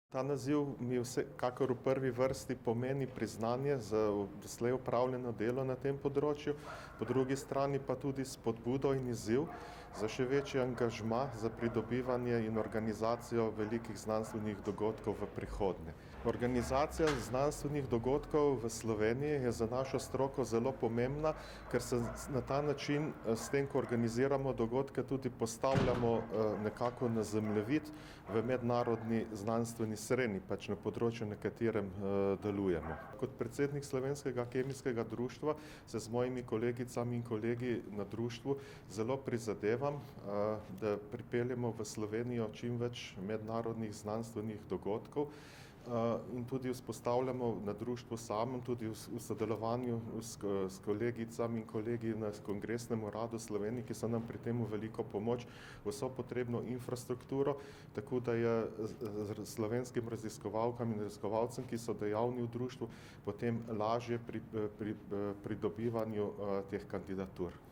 Ta naziv mi vsekakor v prvi vrsti pomeni priznanje za doslej opravljeno delo na tem področju, po drugi strani pa tudi spodbudo in izziv za še večji angažma za pridobivanje in organizacijo velikih znanstvenih dogodkov v prihodnje. Organizacija znanstvenih dogodkov v Sloveniji je za našo stroko zelo pomembna, ker se na ta način s tem, ko organiziramo dogodke, tudi postavljamo nekako na zemljevid v mednarodni znanstveni sreni, pač na področju, na katerem delujemo. Kot predsednik Slovenskega kemijskega društva se z mojimi kolegicami in kolegi na društvu zelo prizadevam, da pripeljemo v Slovenijo čim več mednarodnih znanstvenih dogodkov in tudi vzpostavljamo na društvu samem, tudi v sodelovanju s kolegicami in kolegi na Kongresnem uradu Slovenije, ki so nam pri tem veliko pomoč, vso potrebno infrastrukturo, tako da je slovenskim raziskovalkam in raziskovalcem, ki so dejavni v društvu, potem lažje pri pridobivanju teh kandidatur.